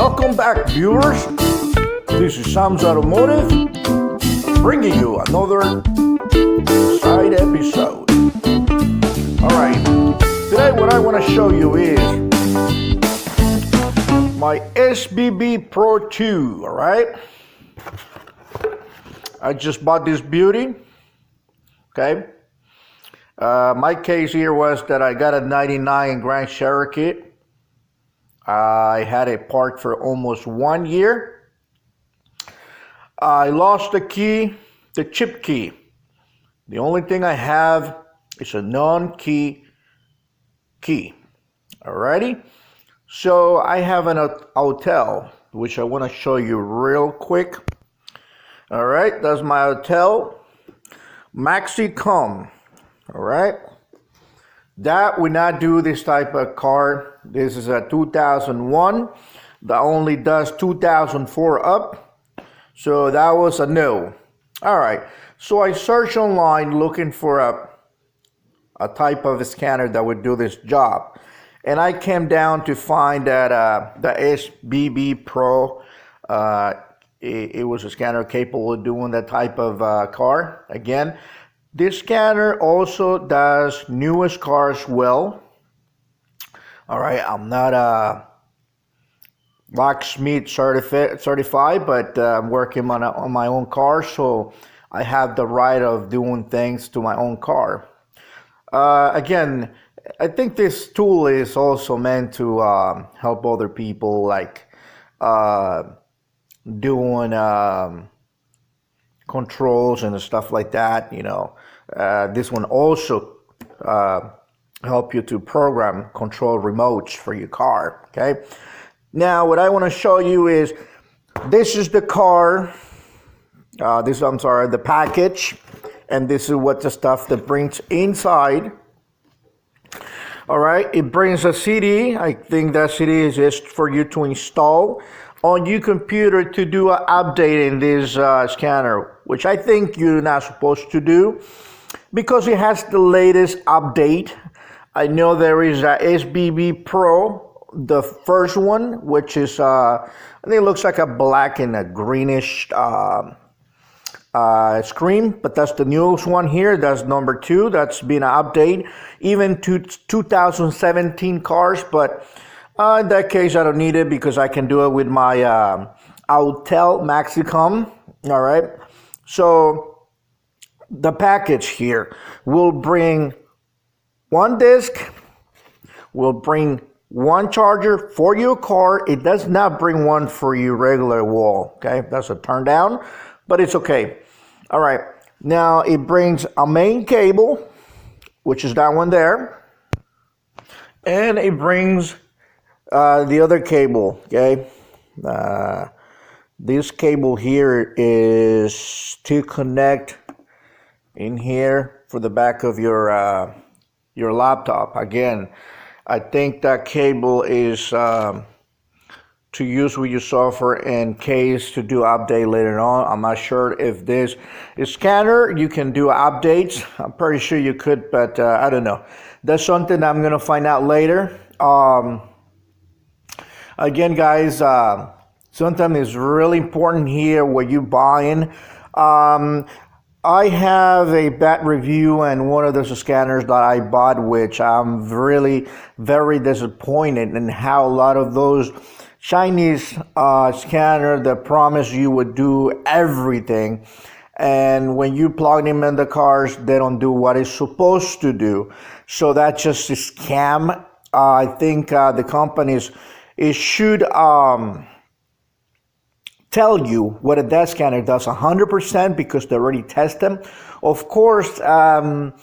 Welcome back, viewers. This is Sam's Automotive, bringing you another side episode. Alright, today what I want to show you is my SBB Pro 2, alright? I just bought this beauty, okay? My case here was that I got a 99 Grand Cherokee. I had it parked for almost 1 year. I lost the key, the chip key. The only thing I have is a non-key key. Alrighty? So I have an hotel, which I want to show you real quick. Alright, that's my hotel. Maxicom. Alright? That would not do this type of car. This is a 2001 that only does 2004 up. So that was a no. Alright, so I searched online looking for a type of a scanner that would do this job. And I came down to find that the SBB Pro, it was a scanner capable of doing that type of car. Again, this scanner also does newest cars well. All right, I'm not a locksmith certified, but I'm working on my own car, so I have the right of doing things to my own car. Again, I think this tool is also meant to help other people, like doing controls and stuff like that, you know. This one also help you to program control remotes for your car, okay? Now, what I want to show you is, this is the car, the package, and this is what the stuff that brings inside. All right, it brings a CD. I think that CD is just for you to install on your computer to do an update in this scanner, which I think you're not supposed to do because it has the latest update. I know there is a SBB Pro, the first one, which is, I think it looks like a black and a greenish screen, but that's the newest one here. That's number 2. That's been an update, even to 2017 cars, but in that case, I don't need it because I can do it with my Hotel Maxicom. All right. So the package here will bring one disc, will bring one charger for your car. It does not bring one for your regular wall. Okay, that's a turn down, but it's okay. All right. Now it brings a main cable, which is that one there, and it brings the other cable, okay? This cable here is to connect in here for the back of your laptop. Again, I think that cable is to use with your software in case to do update later on. I'm not sure if this is scanner you can do updates. I'm pretty sure you could, but I don't know. That's something I'm gonna find out later. Again, guys, sometimes it's really important here what you're buying. I have a bad review on one of those scanners that I bought, which I'm really very disappointed in how a lot of those Chinese scanners that promise you would do everything, and when you plug them in the cars, they don't do what it's supposed to do. So that's just a scam. I think the companies, it should tell you what a desk scanner does 100% because they already test them. Of course, they're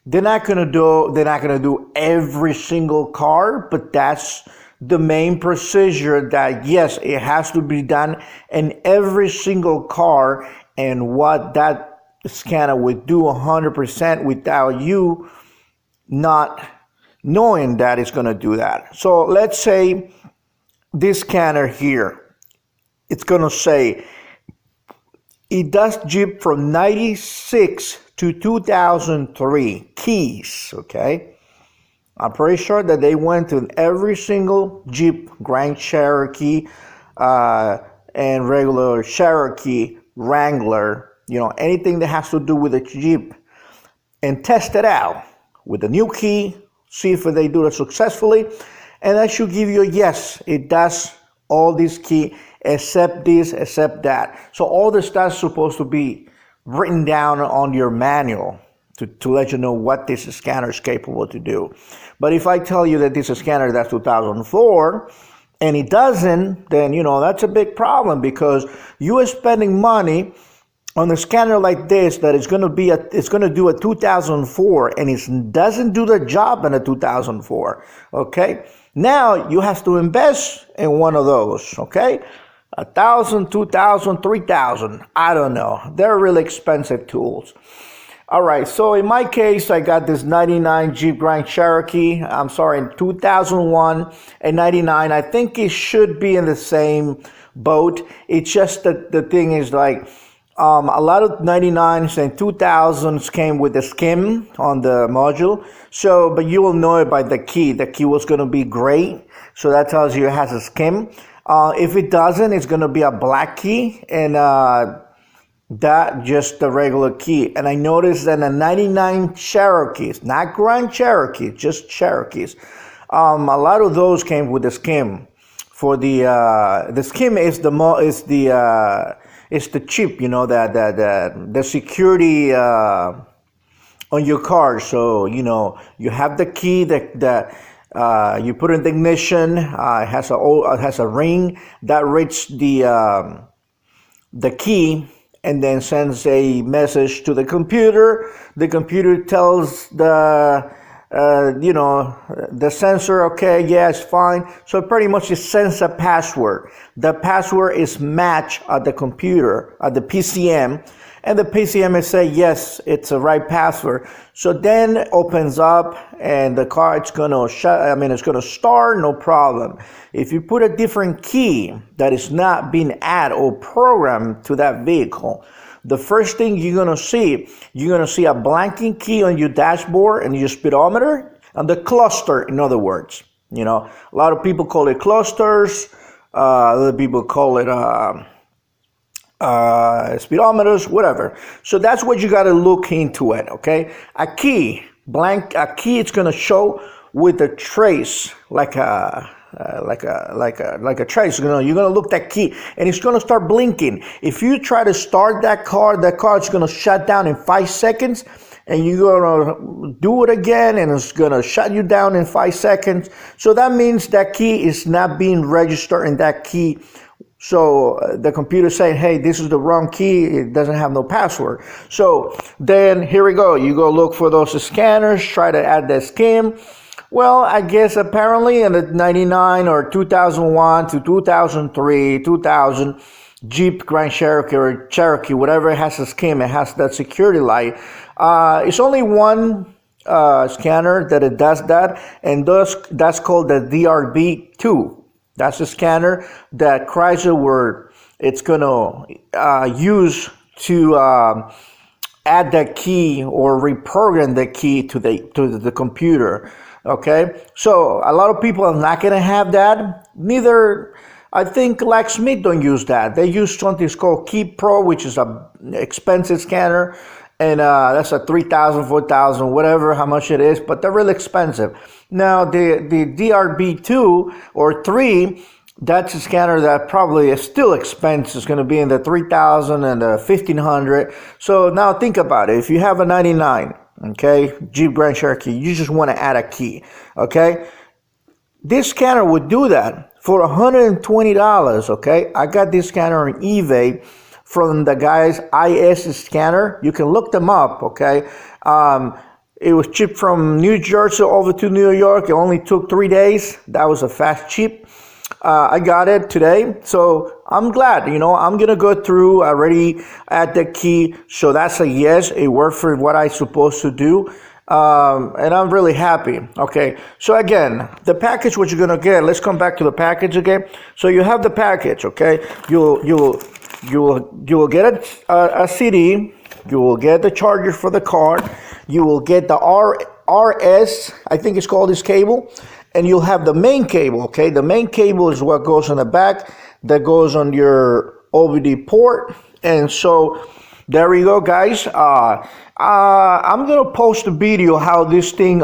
not gonna do every single car, but that's the main procedure that yes, it has to be done in every single car, and what that scanner would do 100% without you not knowing that it's gonna do that. So let's say this scanner here, it's gonna say it does Jeep from 96 to 2003 keys, okay? I'm pretty sure that they went to every single Jeep Grand Cherokee and regular Cherokee, Wrangler, anything that has to do with a Jeep, and test it out with the new key, see if they do it successfully, and that should give you a yes, it does all this key, except this, except that. So all the stuff is supposed to be written down on your manual to let you know what this scanner is capable to do. But if I tell you that this scanner that's 2004 and it doesn't, then that's a big problem, because you are spending money on a scanner like this that is going to do a 2004 and it doesn't do the job in a 2004. Okay, now you have to invest in one of those. Okay, 1,000, 2,000, 3,000. I don't know. They're really expensive tools. All right, so in my case, I got this 99 Jeep Grand Cherokee. I'm sorry, in 2001 and 99. I think it should be in the same boat. It's just that the thing is like, a lot of 99s and 2000s came with the skim on the module. So, but you will know it by the key. The key was going to be gray. So that tells you it has a skim. If it doesn't, it's going to be a black key, and that just the regular key. And I noticed that the 99 Cherokees, not Grand Cherokee, just Cherokees, a lot of those came with the skim. For the skim is the chip, the security on your car. So you have the key that you put in the ignition. It has a ring that reads the key, and then sends a message to the computer. The computer tells the sensor, okay, yeah, it's fine. So pretty much it sends a password. The password is matched at the computer, at the PCM, and the PCM will say, yes, it's the right password. So then it opens up and the car, it's going to start, no problem. If you put a different key that is not being added or programmed to that vehicle, the first thing you're going to see a blanking key on your dashboard and your speedometer, and the cluster, in other words. A lot of people call it clusters, other people call it speedometers, whatever. So that's what you got to look into it, okay? A key, it's going to show with a trace, like a trace. You're gonna look that key and it's gonna start blinking. If you try to start that car is gonna shut down in 5 seconds, and you're gonna do it again and it's gonna shut you down in 5 seconds. So that means that key is not being registered in that key. So the computer saying, hey, this is the wrong key, it doesn't have no password. So then here we go, you go look for those scanners, try to add that skim. Well, I guess apparently in the 99 or 2001 to 2003, 2000 Jeep Grand Cherokee or Cherokee, whatever, it has a skim, it has that security light. It's only one scanner that it does that, and that's called the DRB2. That's a scanner that Chrysler it's going to use to add that key or reprogram the key to the computer. Okay, so a lot of people are not going to have that. Neither, I think, Blacksmith don't use that. They use something called PRO2, which is an expensive scanner, and that's a 3,000, 4,000, whatever, how much it is, but they're really expensive. Now, the DRB2 or 3, that's a scanner that probably is still expensive. It's going to be in the 3,000 and the 1,500. So now think about it. If you have a 99, okay, Jeep Grand Cherokee, you just want to add a key, okay? This scanner would do that for $120, okay? I got this scanner on eBay from the guys IS Scanner. You can look them up, okay? It was shipped from New Jersey over to New York. It only took 3 days. That was a fast ship. I got it today, so I'm glad. I'm gonna go through. I already add the key, so that's a yes. It worked for what I supposed to do, and I'm really happy. Okay, so again, the package, what you're gonna get. Let's come back to the package again. So you have the package. Okay, you will get a CD. You will get the charger for the car. You will get the RS, I think it's called, this cable. And you'll have the main cable, okay? The main cable is what goes on the back. that goes on your OBD port. And so there we go, guys. I'm gonna post a video how this thing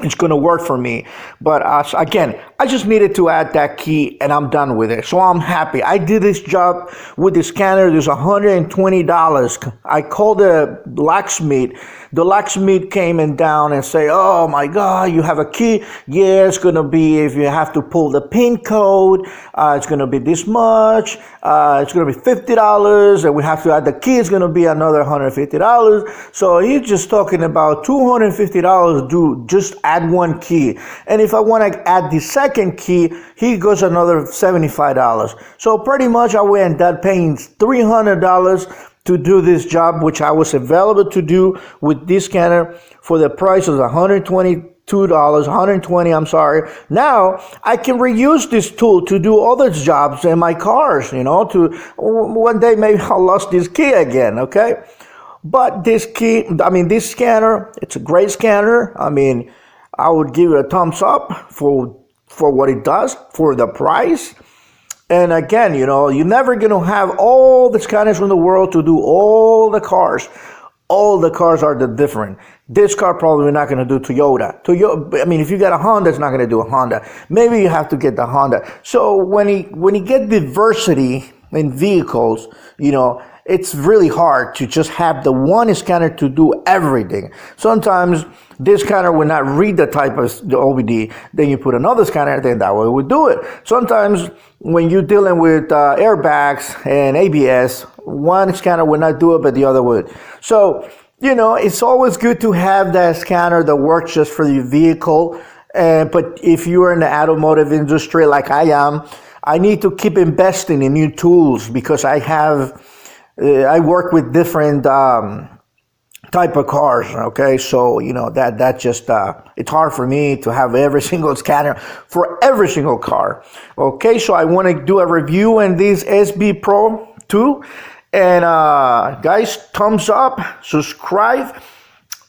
it's going to work for me. But again, I just needed to add that key and I'm done with it. So I'm happy. I did this job with the scanner. There's $120. I called the locksmith. The locksmith came and down and say, oh my God, you have a key? Yeah, it's going to be, if you have to pull the pin code, it's going to be this much. It's going to be $50. And we have to add the key. It's going to be another $150. So he's just talking about $250 to just add one key. And if I want to add the second key, he goes another $75. So pretty much I went up paying $300 to do this job, which I was available to do with this scanner for the price of $120, I'm sorry. Now I can reuse this tool to do other jobs in my cars, you know, to one day maybe I lost this key again, okay? But this scanner, it's a great scanner. I mean, I would give it a thumbs up for what it does, for the price. And again, you know, you're never going to have all the scanners in the world to do all the cars. All the cars are different. This car probably not going to do Toyota. I mean, if you get a Honda, it's not going to do a Honda. Maybe you have to get the Honda. So when you get diversity in vehicles, you know, it's really hard to just have the one scanner to do everything. Sometimes this scanner will not read the type of the OBD. Then you put another scanner, then that way it would do it. Sometimes when you're dealing with airbags and ABS, one scanner will not do it, but the other would. So, you know, it's always good to have that scanner that works just for your vehicle. But if you're in the automotive industry like I am, I need to keep investing in new tools because I work with different type of cars, okay? So, you know, that just, it's hard for me to have every single scanner for every single car. Okay, so I want to do a review on this SBB Pro 2. And guys, thumbs up, subscribe.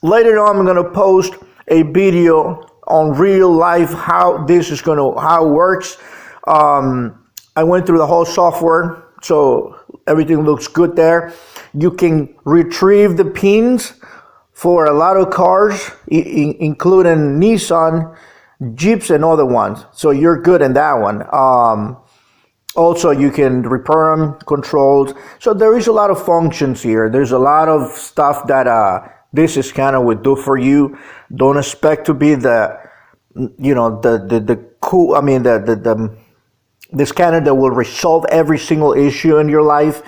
Later on, I'm going to post a video on real life, how it works. I went through the whole software, so everything looks good there. You can retrieve the pins for a lot of cars, including Nissan, Jeeps, and other ones. So you're good in that one. Also, you can repair them, controls. So there is a lot of functions here. There's a lot of stuff that this scanner would do for you. Don't expect to be the scanner that will resolve every single issue in your life.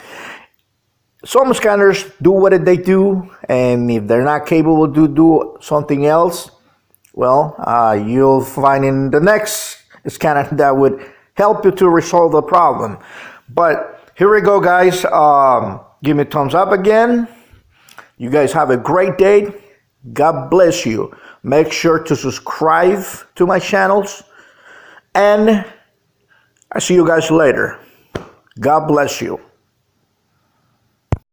Some scanners do what they do, and if they're not capable to do something else, well, you'll find in the next scanner that would help you to resolve the problem. But here we go, guys. Give me a thumbs up again. You guys have a great day. God bless you. Make sure to subscribe to my channels, and I see you guys later. God bless you.